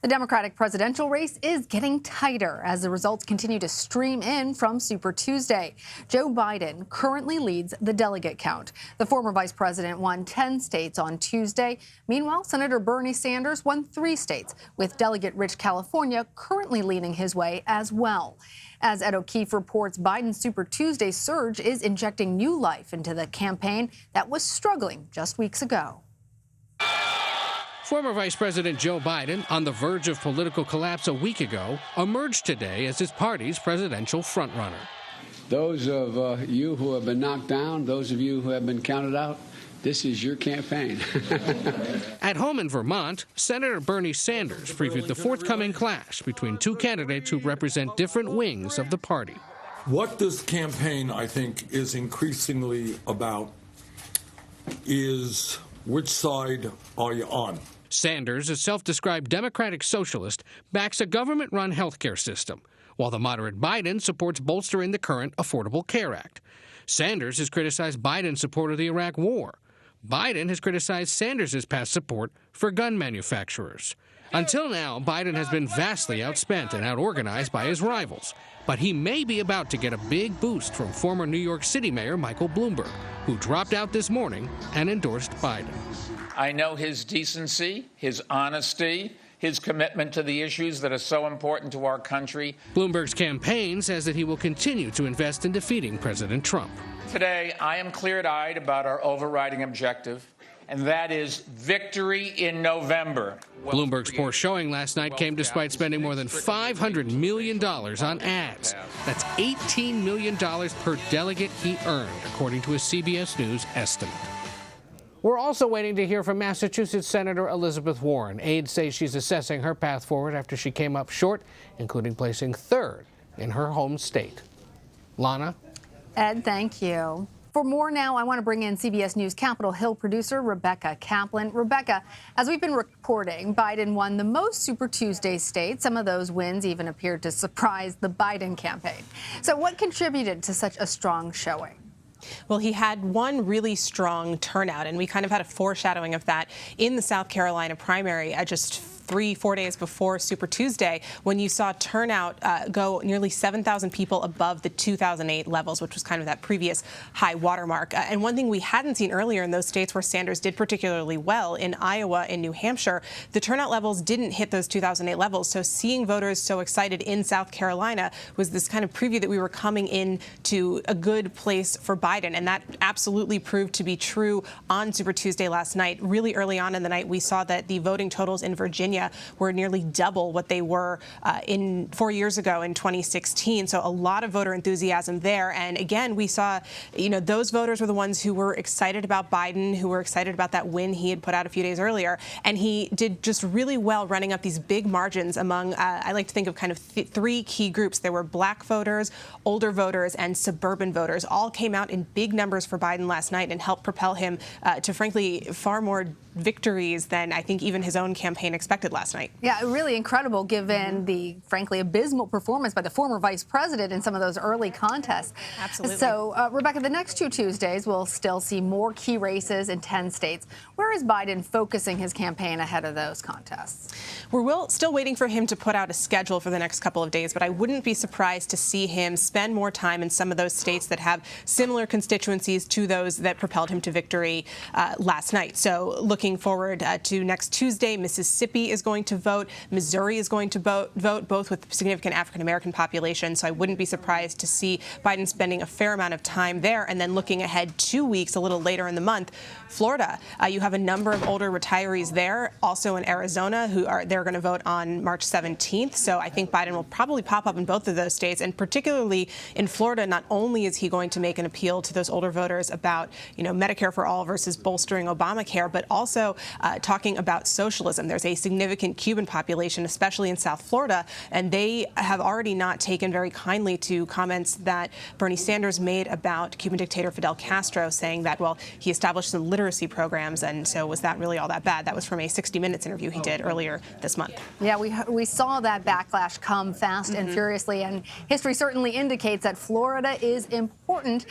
The Democratic presidential race is getting tighter as the results continue to stream in from Super Tuesday. Joe Biden currently leads the delegate count. The former vice president won 10 states on Tuesday. Meanwhile, Senator Bernie Sanders won 3 states, with delegate-rich California currently leading his way as well. As Ed O'Keefe reports, Biden's Super Tuesday surge is injecting new life into the campaign that was struggling just weeks ago. Former Vice President Joe Biden, on the verge of political collapse a week ago, emerged today as his party's presidential frontrunner. Those of you who have been knocked down, those of you who have been counted out, this is your campaign. At home in Vermont, Senator Bernie Sanders previewed the forthcoming clash between 2 candidates who represent different wings of the party. What this campaign, I think, is increasingly about is which side are you on? Sanders, a self-described Democratic socialist, backs a government-run health care system, while the moderate Biden supports bolstering the current Affordable Care Act. Sanders has criticized Biden's support of the Iraq War. Biden has criticized Sanders' past support for gun manufacturers. Until now, Biden has been vastly outspent and outorganized by his rivals. But he may be about to get a big boost from former New York City Mayor Michael Bloomberg, who dropped out this morning and endorsed Biden. I know his decency, his honesty, his commitment to the issues that are so important to our country. Bloomberg's campaign says that he will continue to invest in defeating President Trump. Today, I am clear-eyed about our overriding objective, and that is victory in November. Bloomberg's poor showing last night came despite spending more than $500 million on ads. That's $18 million per delegate he earned, according to a CBS News estimate. We're also waiting to hear from Massachusetts Senator Elizabeth Warren. Aides say she's assessing her path forward after she came up short, including placing 3rd in her home state. Lana? Ed, thank you. For more now, I want to bring in CBS News Capitol Hill producer Rebecca Kaplan. Rebecca, as we've been reporting, Biden won the most Super Tuesday states. Some of those wins even appeared to surprise the Biden campaign. So what contributed to such a strong showing? Well, he had one really strong turnout, and we kind of had a foreshadowing of that in the South Carolina primary just 3-4 days before Super Tuesday, when you saw turnout go nearly 7,000 people above the 2008 levels, which was kind of that previous high watermark. And one thing we hadn't seen earlier in those states where Sanders did particularly well, in Iowa and New Hampshire, the turnout levels didn't hit those 2008 levels. So seeing voters so excited in South Carolina was this kind of preview that we were coming into a good place for Biden. And that absolutely proved to be true on Super Tuesday last night. Really early on in the night, we saw that the voting totals in Virginia were nearly double what they were 4 years ago in 2016. So a lot of voter enthusiasm there. And again, we saw, those voters were the ones who were excited about Biden, who were excited about that win he had put out a few days earlier. And he did just really well running up these big margins among, I like to think of kind of 3 key groups. There were black voters, older voters, and suburban voters. All came out in big numbers for Biden last night and helped propel him to, frankly, far more victories than I think even his own campaign expected last night. Yeah, really incredible given the, frankly, abysmal performance by the former vice president in some of those early contests. Absolutely. So, Rebecca, the next 2 Tuesdays will still see more key races in 10 states. Where is Biden focusing his campaign ahead of those contests? We're still waiting for him to put out a schedule for the next couple of days, but I wouldn't be surprised to see him spend more time in some of those states that have similar constituencies to those that propelled him to victory last night. So looking forward to next Tuesday, Mississippi is going to vote. Missouri is going to vote, both with significant African-American population. So I wouldn't be surprised to see Biden spending a fair amount of time there. And then looking ahead 2 weeks, a little later in the month, Florida. You have a number of older retirees there, also in Arizona, they're going to vote on March 17th. So I think Biden will probably pop up in both of those states. And particularly in Florida, not only is he going to make an appeal to those older voters about, Medicare for all versus bolstering Obamacare, but also talking about socialism. There's a significant Cuban population, especially in South Florida, and they have already not taken very kindly to comments that Bernie Sanders made about Cuban dictator Fidel Castro, saying that, well, he established some literacy programs, and so was that really all that bad? That was from a 60 Minutes interview he did earlier this month. Yeah, we saw that backlash come fast and furiously, and history certainly indicates that Florida is important.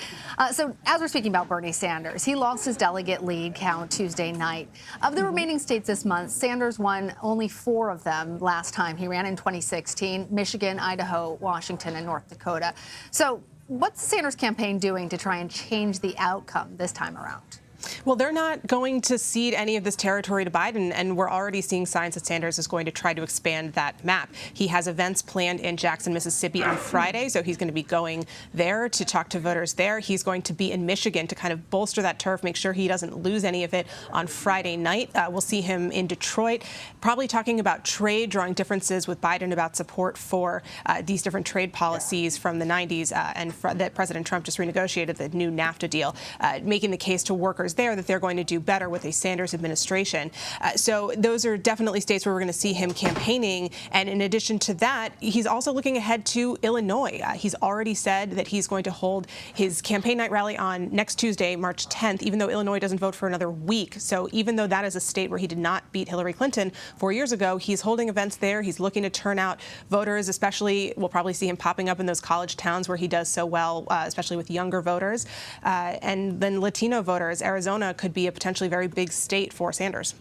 So as we're speaking about Bernie Sanders, he lost his delegate lead count Tuesday night. Of the remaining states this month, Sanders won only 4 of them last time he ran in 2016, Michigan, Idaho, Washington, and North Dakota. So what's the Sanders campaign doing to try and change the outcome this time around? Well, they're not going to cede any of this territory to Biden, and we're already seeing signs that Sanders is going to try to expand that map. He has events planned in Jackson, Mississippi on Friday, so he's going to be going there to talk to voters there. He's going to be in Michigan to kind of bolster that turf, make sure he doesn't lose any of it on Friday night. We'll see him in Detroit, probably talking about trade, drawing differences with Biden about support for these different trade policies from the 90s and that President Trump just renegotiated the new NAFTA deal, making the case to workers there that they're going to do better with a Sanders administration. So those are definitely states where we're going to see him campaigning. And in addition to that, he's also looking ahead to Illinois. He's already said that he's going to hold his campaign night rally on next Tuesday, March 10th, even though Illinois doesn't vote for another week. So even though that is a state where he did not beat Hillary Clinton 4 years ago, he's holding events there. He's looking to turn out voters, especially we'll probably see him popping up in those college towns where he does so well, especially with younger voters. And then Latino voters. Arizona could be a potentially very big state for Sanders.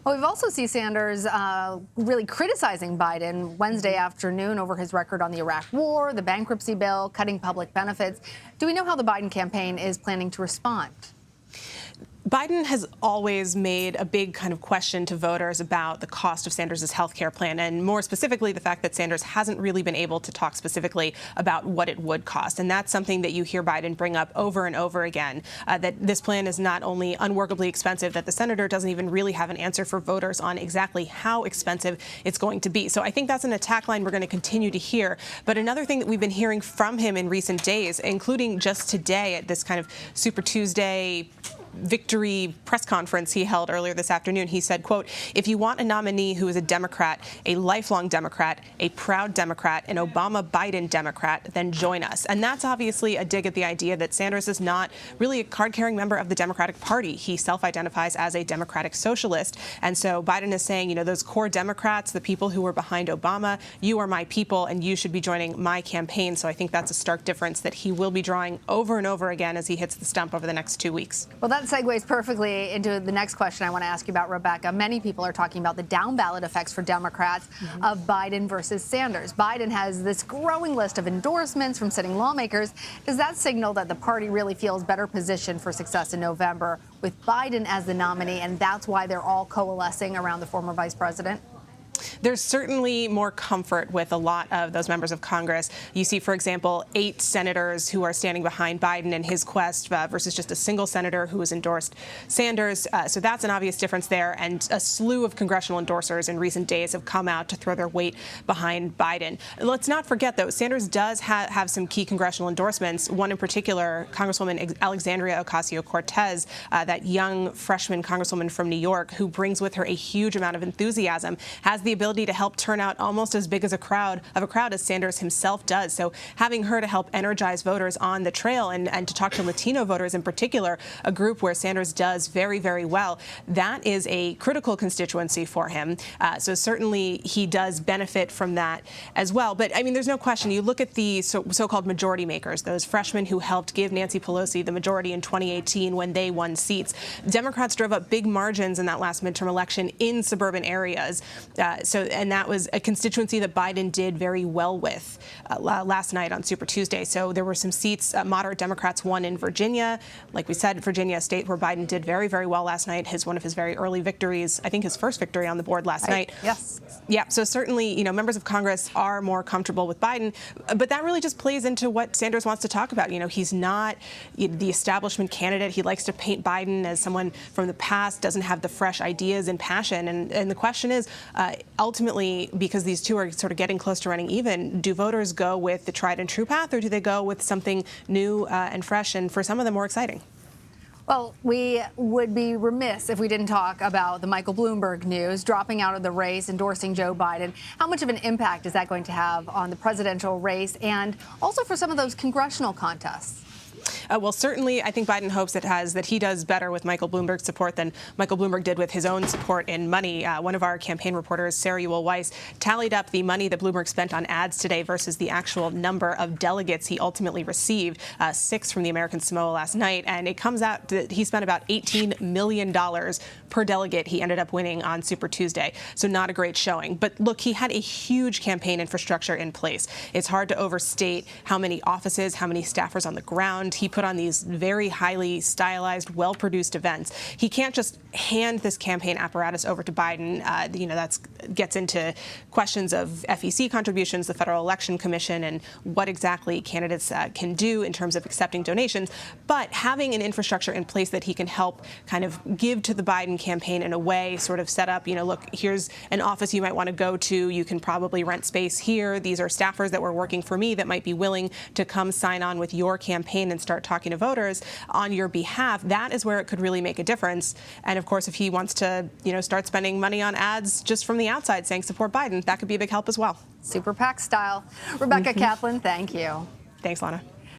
Well, we've also seen Sanders really criticizing Biden Wednesday afternoon over his record on the Iraq War, the bankruptcy bill, cutting public benefits. Do we know how the Biden campaign is planning to respond? Biden has always made a big kind of question to voters about the cost of Sanders' health care plan, and more specifically, the fact that Sanders hasn't really been able to talk specifically about what it would cost. And that's something that you hear Biden bring up over and over again, that this plan is not only unworkably expensive, that the senator doesn't even really have an answer for voters on exactly how expensive it's going to be. So I think that's an attack line we're going to continue to hear. But another thing that we've been hearing from him in recent days, including just today at this kind of Super Tuesday victory press conference he held earlier this afternoon, he said, quote, "If you want a nominee who is a Democrat, a lifelong Democrat, a proud Democrat, an Obama-Biden Democrat, then join us." And that's obviously a dig at the idea that Sanders is not really a card-carrying member of the Democratic Party. He self-identifies as a Democratic socialist. And so Biden is saying, you know, those core Democrats, the people who were behind Obama, you are my people and you should be joining my campaign. So I think that's a stark difference that he will be drawing over and over again as he hits the stump over the next 2 weeks. Well, that segues perfectly into the next question I want to ask you about, Rebecca. Many people are talking about the down-ballot effects for Democrats of Biden versus Sanders. Biden has this growing list of endorsements from sitting lawmakers. Does that signal that the party really feels better positioned for success in November with Biden as the nominee, and that's why they're all coalescing around the former vice president? There's certainly more comfort with a lot of those members of Congress. You see, for example, 8 senators who are standing behind Biden in his quest versus just a single senator who has endorsed Sanders. So that's an obvious difference there. And a slew of congressional endorsers in recent days have come out to throw their weight behind Biden. Let's not forget, though, Sanders does have some key congressional endorsements. One in particular, Congresswoman Alexandria Ocasio-Cortez, that young freshman congresswoman from New York who brings with her a huge amount of enthusiasm, has the ability to help turn out almost as big as a crowd as Sanders himself does. So having her to help energize voters on the trail and to talk to Latino voters in particular, a group where Sanders does very, very well, that is a critical constituency for him. So certainly he does benefit from that as well. But I mean, there's no question. You look at the so-called majority makers, those freshmen who helped give Nancy Pelosi the majority in 2018 when they won seats. Democrats drove up big margins in that last midterm election in suburban areas. And that was a constituency that Biden did very well with last night on Super Tuesday. So there were some seats, moderate Democrats won in Virginia. Like we said, Virginia, a state where Biden did very, very well last night. One of his very early victories, I think his first victory on the board last night. Yes. Yeah, so certainly, you know, members of Congress are more comfortable with Biden, but that really just plays into what Sanders wants to talk about. You know, he's not the establishment candidate. He likes to paint Biden as someone from the past, doesn't have the fresh ideas and passion. And the question is, ultimately, because these two are sort of getting close to running even, do voters go with the tried and true path, or do they go with something new and fresh, and for some of them more exciting? Well, we would be remiss if we didn't talk about the Michael Bloomberg news, dropping out of the race, endorsing Joe Biden. How much of an impact is that going to have on the presidential race and also for some of those congressional contests? Well, certainly, I think Biden hopes that he does better with Michael Bloomberg's support than Michael Bloomberg did with his own support in money. One of our campaign reporters, Sarah Ewell-Weiss, tallied up the money that Bloomberg spent on ads today versus the actual number of delegates he ultimately received, 6 from the American Samoa last night, and it comes out that he spent about $18 million per delegate he ended up winning on Super Tuesday, so not a great showing. But look, he had a huge campaign infrastructure in place. It's hard to overstate how many offices, how many staffers on the ground. He put on these very highly stylized, well-produced events. He can't just hand this campaign apparatus over to Biden. That gets into questions of FEC contributions, the Federal Election Commission, and what exactly candidates can do in terms of accepting donations. But having an infrastructure in place that he can help kind of give to the Biden campaign in a way, sort of set up, look, here's an office you might want to go to. You can probably rent space here. These are staffers that were working for me that might be willing to come sign on with your campaign and start talking to voters on your behalf. That is where it could really make a difference. And of course, if he wants to, start spending money on ads just from the outside saying support Biden, that could be a big help as well. Super PAC style. Rebecca Kaplan, thank you. Thanks, Lana.